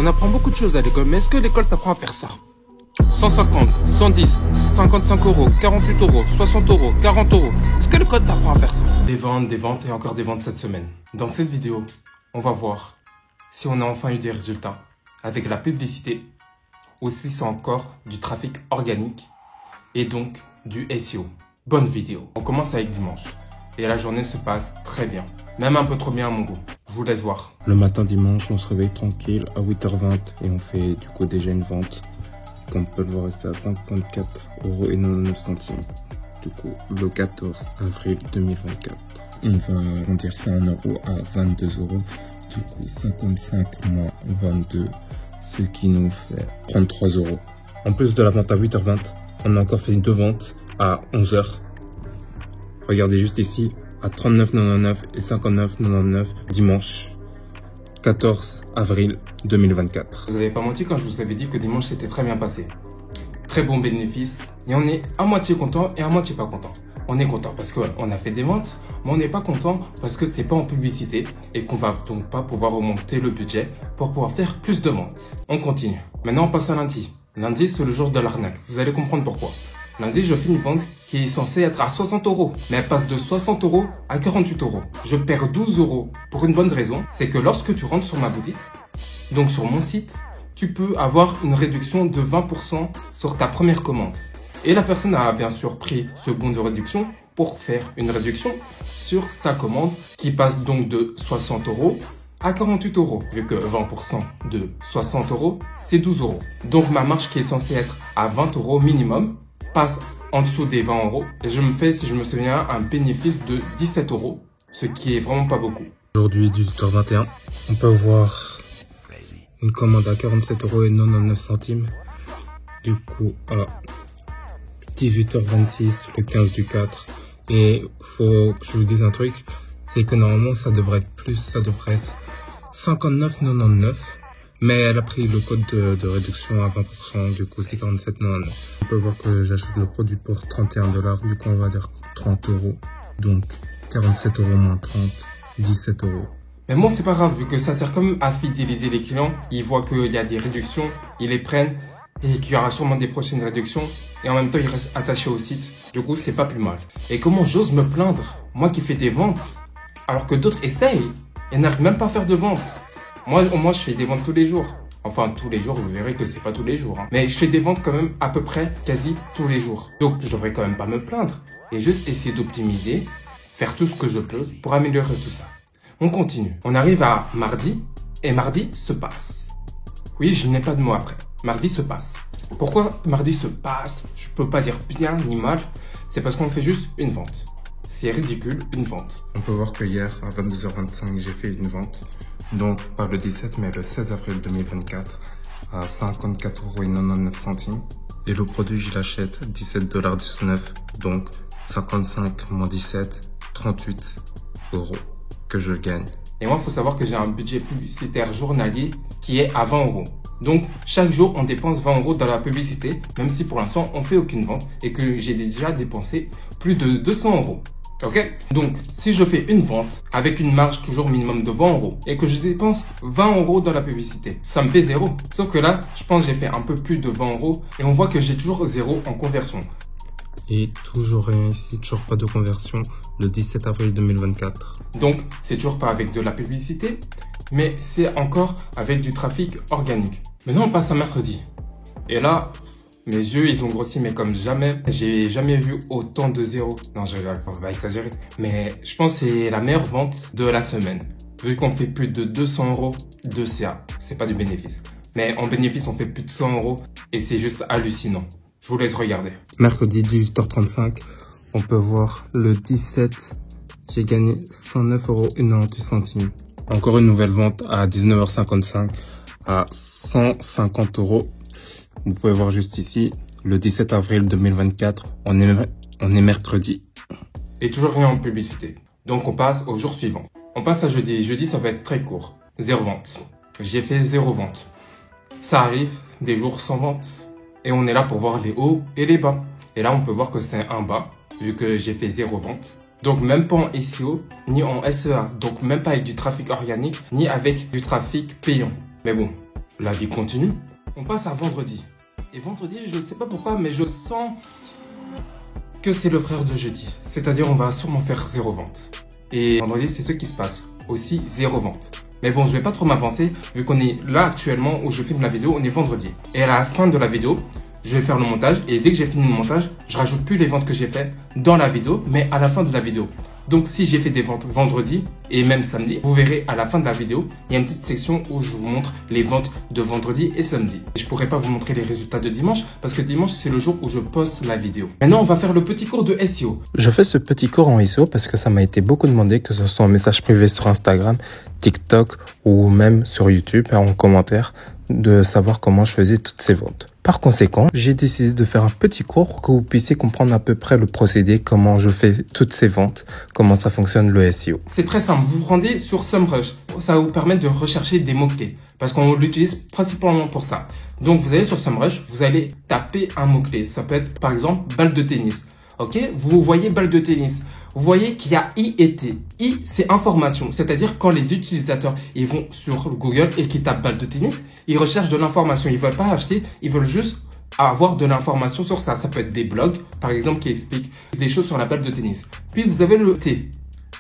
On apprend beaucoup de choses à l'école, mais est-ce que l'école t'apprend à faire ça? 150, 110, 55 euros, 48 euros, 60 euros, 40 euros. Est-ce que l'école t'apprend à faire ça? Des ventes et encore des ventes cette semaine. Dans cette vidéo, on va voir si on a enfin eu des résultats avec la publicité ou si c'est encore du trafic organique et donc du SEO. Bonne vidéo. On commence avec dimanche et la journée se passe très bien. Même un peu trop bien à mon goût. Je vous laisse voir. Le matin dimanche, on se réveille tranquille à 8h20 et on fait du coup déjà une vente. Comme on peut le voir, c'est à 54,99 €. Du coup, le 14 avril 2024. On va arrondir ça en euros à 22 €. Du coup, 55 moins 22, ce qui nous fait 33 €. En plus de la vente à 8h20, on a encore fait deux ventes à 11h. Regardez juste ici, à 39,99 et 59,99 dimanche 14 avril 2024. Vous n'avez pas menti quand je vous avais dit que dimanche c'était très bien passé. Très bon bénéfice. Et on est à moitié content et à moitié pas content. On est content parce qu'on a fait des ventes, mais on n'est pas content parce que c'est pas en publicité et qu'on va donc pas pouvoir augmenter le budget pour pouvoir faire plus de ventes. On continue. Maintenant on passe à lundi. Lundi c'est le jour de l'arnaque. Vous allez comprendre pourquoi. Lundi, je fais une vente qui est censée être à 60 €, mais elle passe de 60 € à 48 €. Je perds 12 € pour une bonne raison, c'est que lorsque tu rentres sur ma boutique, donc sur mon site, tu peux avoir une réduction de 20% sur ta première commande. Et la personne a bien sûr pris ce bon de réduction pour faire une réduction sur sa commande qui passe donc de 60 € à 48 €. Vu que 20% de 60 €, c'est 12 €. Donc ma marge qui est censée être à 20 € minimum, passe en dessous des 20 € et je me fais, si je me souviens, un bénéfice de 17 €, ce qui est vraiment pas beaucoup. Aujourd'hui, 18h21, on peut voir une commande à 47,99 €. Du coup, à 18h26, le 15 du 4. Et faut que je vous dise un truc, c'est que normalement, ça devrait être plus, ça devrait être 59,99 €. Mais elle a pris le code de réduction à 20%, du coup c'est 47,99 €. On peut voir que j'achète le produit pour 31 $, du coup on va dire 30 €. Donc 47 € moins 30, 17 €. Mais bon, c'est pas grave, vu que ça sert comme à fidéliser les clients. Ils voient qu'il y a des réductions, ils les prennent et qu'il y aura sûrement des prochaines réductions. Et en même temps, ils restent attachés au site. Du coup, c'est pas plus mal. Et comment j'ose me plaindre, moi qui fais des ventes, alors que d'autres essayent et n'arrivent même pas à faire de ventes. Moi, au moins, je fais des ventes tous les jours. Enfin, tous les jours, vous verrez que c'est pas tous les jours. Hein. Mais je fais des ventes quand même à peu près quasi tous les jours. Donc, je devrais quand même pas me plaindre. Et juste essayer d'optimiser, faire tout ce que je peux pour améliorer tout ça. On continue. On arrive à mardi. Et mardi se passe. Oui, je n'ai pas de mots après. Mardi se passe. Pourquoi mardi se passe? Je peux pas dire bien ni mal. C'est parce qu'on fait juste une vente. C'est ridicule, une vente. On peut voir que hier, à 22h25, j'ai fait une vente. Donc, pas le 17, mais le 16 avril 2024, à 54,99 €. Et le produit, je l'achète 17,19 $. Donc, 55 moins 17, 38 € que je gagne. Et moi, il faut savoir que j'ai un budget publicitaire journalier qui est à 20 €. Donc, chaque jour, on dépense 20 € dans la publicité, même si pour l'instant, on fait aucune vente et que j'ai déjà dépensé plus de 200 €. Ok? Donc, si je fais une vente avec une marge toujours minimum de 20 € et que je dépense 20 € dans la publicité, ça me fait 0. Sauf que là, je pense que j'ai fait un peu plus de 20 € et on voit que j'ai toujours 0 en conversion. Et toujours rien ici, toujours pas de conversion le 17 avril 2024. Donc, c'est toujours pas avec de la publicité, mais c'est encore avec du trafic organique. Maintenant, on passe à mercredi. Et là, mes yeux, ils ont grossi, mais comme jamais. J'ai jamais vu autant de zéros. Non, je vais pas exagérer. Mais je pense que c'est la meilleure vente de la semaine. Vu qu'on fait plus de 200 € de CA. C'est pas du bénéfice. Mais en bénéfice, on fait plus de 100 € et c'est juste hallucinant. Je vous laisse regarder. Mercredi 18h35, on peut voir le 17, j'ai gagné 109,98 €. Encore une nouvelle vente à 19h55 à 150 €. Vous pouvez voir juste ici, le 17 avril 2024, on est mercredi. Et toujours rien en publicité. Donc on passe au jour suivant. On passe à jeudi. Jeudi, ça va être très court. 0 vente. J'ai fait 0 vente. Ça arrive, des jours sans vente. Et on est là pour voir les hauts et les bas. Et là, on peut voir que c'est un bas, vu que j'ai fait 0 vente. Donc même pas en SEO, ni en SEA. Donc même pas avec du trafic organique, ni avec du trafic payant. Mais bon, la vie continue. On passe à vendredi. Et vendredi, je ne sais pas pourquoi, mais je sens que c'est le frère de jeudi. C'est-à-dire, on va sûrement faire 0 vente. Et vendredi, c'est ce qui se passe. Aussi, 0 vente. Mais bon, je vais pas trop m'avancer, vu qu'on est là actuellement où je filme la vidéo, on est vendredi. Et à la fin de la vidéo, je vais faire le montage. Et dès que j'ai fini le montage, je rajoute plus les ventes que j'ai faites dans la vidéo, mais à la fin de la vidéo. Donc, si j'ai fait des ventes vendredi et même samedi, vous verrez à la fin de la vidéo, il y a une petite section où je vous montre les ventes de vendredi et samedi. Je pourrais pas vous montrer les résultats de dimanche parce que dimanche, c'est le jour où je poste la vidéo. Maintenant, on va faire le petit cours de SEO. Je fais ce petit cours en SEO parce que ça m'a été beaucoup demandé, que ce soit en message privé sur Instagram, TikTok ou même sur YouTube en commentaire, de savoir comment je faisais toutes ces ventes. Par conséquent, j'ai décidé de faire un petit cours pour que vous puissiez comprendre à peu près le procédé, comment je fais toutes ces ventes, comment ça fonctionne le SEO. C'est très simple, vous vous rendez sur SEMrush. Ça va vous permettre de rechercher des mots-clés parce qu'on l'utilise principalement pour ça. Donc vous allez sur SEMrush, vous allez taper un mot-clé. Ça peut être par exemple balle de tennis. Ok, vous voyez balle de tennis. Vous voyez qu'il y a I et T. I, c'est information. C'est-à-dire quand les utilisateurs ils vont sur Google et qu'ils tapent balle de tennis, ils recherchent de l'information. Ils veulent pas acheter, ils veulent juste avoir de l'information sur ça. Ça peut être des blogs, par exemple, qui expliquent des choses sur la balle de tennis. Puis vous avez le T.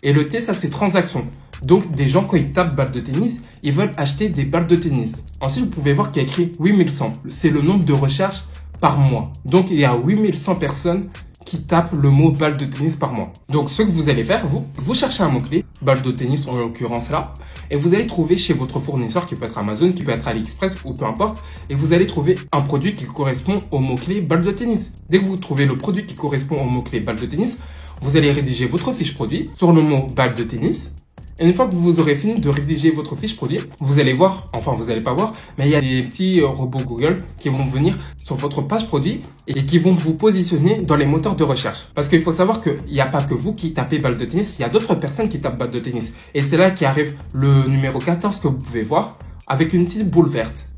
Et le T, ça c'est transaction. Donc des gens, quand ils tapent balle de tennis, ils veulent acheter des balles de tennis. Ensuite, vous pouvez voir qu'il y a écrit 8100. C'est le nombre de recherches par mois. Donc il y a 8100 personnes qui tapent le mot balle de tennis par mois. Donc, ce que vous allez faire, vous cherchez un mot-clé, balle de tennis en l'occurrence là, et vous allez trouver chez votre fournisseur, qui peut être Amazon, qui peut être AliExpress ou peu importe, et vous allez trouver un produit qui correspond au mot-clé balle de tennis. Dès que vous trouvez le produit qui correspond au mot-clé balle de tennis, vous allez rédiger votre fiche produit sur le mot balle de tennis. Et une fois que vous aurez fini de rédiger votre fiche produit, vous allez voir, enfin vous n'allez pas voir, mais il y a des petits robots Google qui vont venir sur votre page produit et qui vont vous positionner dans les moteurs de recherche. Parce qu'il faut savoir qu'il n'y a pas que vous qui tapez balle de tennis, il y a d'autres personnes qui tapent balle de tennis. Et c'est là qu'arrive le numéro 14 que vous pouvez voir avec une petite boule verte.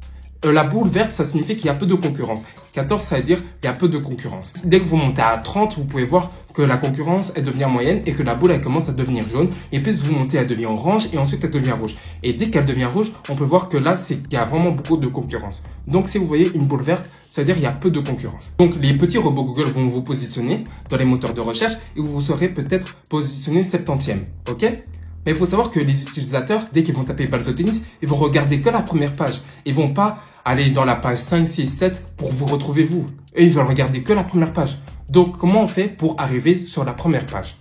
La boule verte, ça signifie qu'il y a peu de concurrence. 14, ça veut dire qu'il y a peu de concurrence. Dès que vous montez à 30, vous pouvez voir que la concurrence, elle devient moyenne et que la boule, elle commence à devenir jaune. Et puis, vous montez, elle devient orange et ensuite, elle devient rouge. Et dès qu'elle devient rouge, on peut voir que là, c'est qu'il y a vraiment beaucoup de concurrence. Donc, si vous voyez une boule verte, ça veut dire qu'il y a peu de concurrence. Donc, les petits robots Google vont vous positionner dans les moteurs de recherche et vous serez peut-être positionné 70e. OK ? Mais il faut savoir que les utilisateurs, dès qu'ils vont taper balle de tennis, ils vont regarder que la première page. Ils vont pas aller dans la page 5, 6, 7 pour vous retrouver vous. Et ils veulent regarder que la première page. Donc, comment on fait pour arriver sur la première page?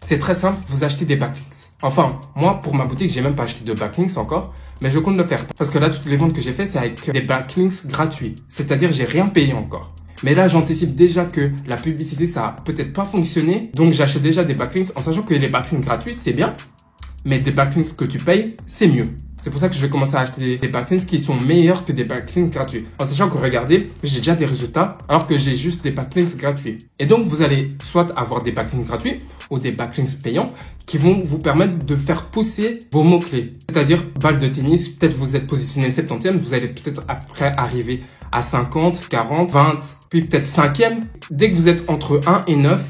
C'est très simple, vous achetez des backlinks. Enfin, moi, pour ma boutique, j'ai même pas acheté de backlinks encore, mais je compte le faire. Parce que là, toutes les ventes que j'ai fait, c'est avec des backlinks gratuits. C'est-à-dire, j'ai rien payé encore. Mais là, j'anticipe déjà que la publicité, ça a peut-être pas fonctionné. Donc, j'achète déjà des backlinks en sachant que les backlinks gratuits, c'est bien. Mais des backlinks que tu payes, c'est mieux. C'est pour ça que je vais commencer à acheter des backlinks qui sont meilleurs que des backlinks gratuits. En sachant que regardez, j'ai déjà des résultats alors que j'ai juste des backlinks gratuits. Et donc, vous allez soit avoir des backlinks gratuits ou des backlinks payants qui vont vous permettre de faire pousser vos mots-clés. C'est-à-dire, balle de tennis, peut-être vous êtes positionné 70e, vous allez peut-être après arriver à 50, 40, 20, puis peut-être 5e. Dès que vous êtes entre 1 et 9,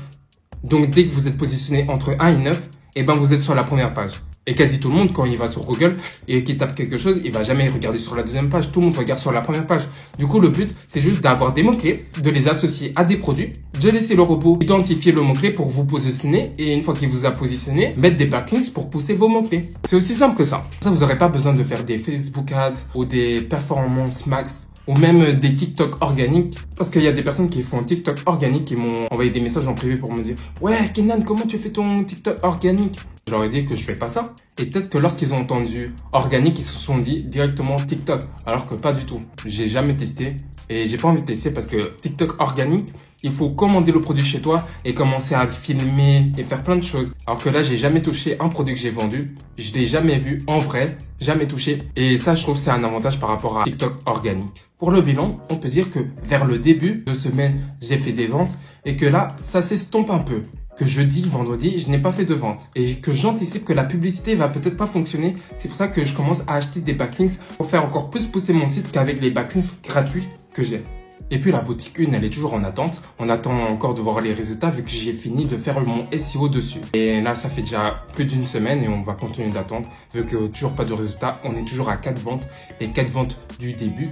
donc dès que vous êtes positionné entre 1 et 9, et ben vous êtes sur la première page. Et quasi tout le monde, quand il va sur Google et qu'il tape quelque chose, il va jamais regarder sur la deuxième page. Tout le monde regarde sur la première page. Du coup, le but, c'est juste d'avoir des mots-clés, de les associer à des produits, de laisser le robot identifier le mot-clé pour vous positionner et une fois qu'il vous a positionné, mettre des backlinks pour pousser vos mots-clés. C'est aussi simple que ça. Ça, vous n'aurez pas besoin de faire des Facebook Ads ou des Performance Max ou même des TikTok organiques. Parce qu'il y a des personnes qui font un TikTok organique qui m'ont envoyé des messages en privé pour me dire « Ouais, Kenan, comment tu fais ton TikTok organique ?» Je leur ai dit que je fais pas ça. Et peut-être que lorsqu'ils ont entendu organique, ils se sont dit directement TikTok. Alors que pas du tout. J'ai jamais testé. Et j'ai pas envie de tester parce que TikTok organique, il faut commander le produit chez toi et commencer à filmer et faire plein de choses. Alors que là, j'ai jamais touché un produit que j'ai vendu. Je l'ai jamais vu en vrai, jamais touché. Et ça, je trouve c'est un avantage par rapport à TikTok organique. Pour le bilan, on peut dire que vers le début de semaine, j'ai fait des ventes et que là, ça s'estompe un peu. Que jeudi, vendredi, je n'ai pas fait de vente et que j'anticipe que la publicité va peut-être pas fonctionner. C'est pour ça que je commence à acheter des backlinks pour faire encore plus pousser mon site qu'avec les backlinks gratuits que j'ai. Et puis la boutique 1, elle est toujours en attente. On attend encore de voir les résultats vu que j'ai fini de faire mon SEO dessus. Et là, ça fait déjà plus d'une semaine et on va continuer d'attendre. Vu que toujours pas de résultats, on est toujours à 4 ventes et 4 ventes du début.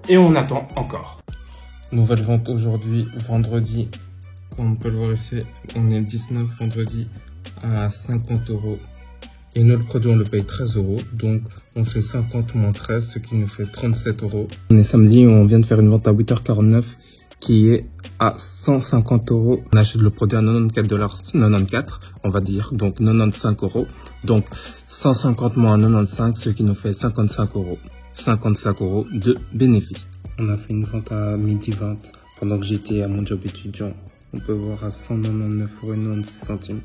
Et on attend encore. Nouvelle vente aujourd'hui, vendredi. Comme on peut le voir ici, on est le 19 vendredi à 50 €. Et nous, le produit, on le paye 13 €. Donc, on fait 50 moins 13, ce qui nous fait 37 €. On est samedi, on vient de faire une vente à 8h49 qui est à 150 €. On achète le produit à 94,94 $, on va dire. Donc, 95 €. Donc, 150 moins 95, ce qui nous fait 55 €. 55 € de bénéfice. On a fait une vente à 12h20 pendant que j'étais à mon job étudiant. On peut voir à 199,96 €.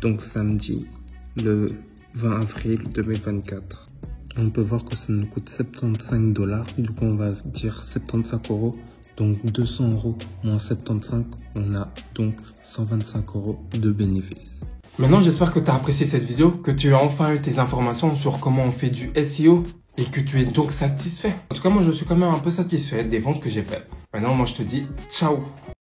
Donc, samedi, le 20 avril 2024. On peut voir que ça nous coûte 75 $. Du coup, on va dire 75 €. Donc 200 € moins 75, on a donc 125 € de bénéfice. Maintenant, j'espère que tu as apprécié cette vidéo, que tu as enfin eu tes informations sur comment on fait du SEO et que tu es donc satisfait. En tout cas, moi, je suis quand même un peu satisfait des ventes que j'ai faites. Maintenant, moi, je te dis ciao!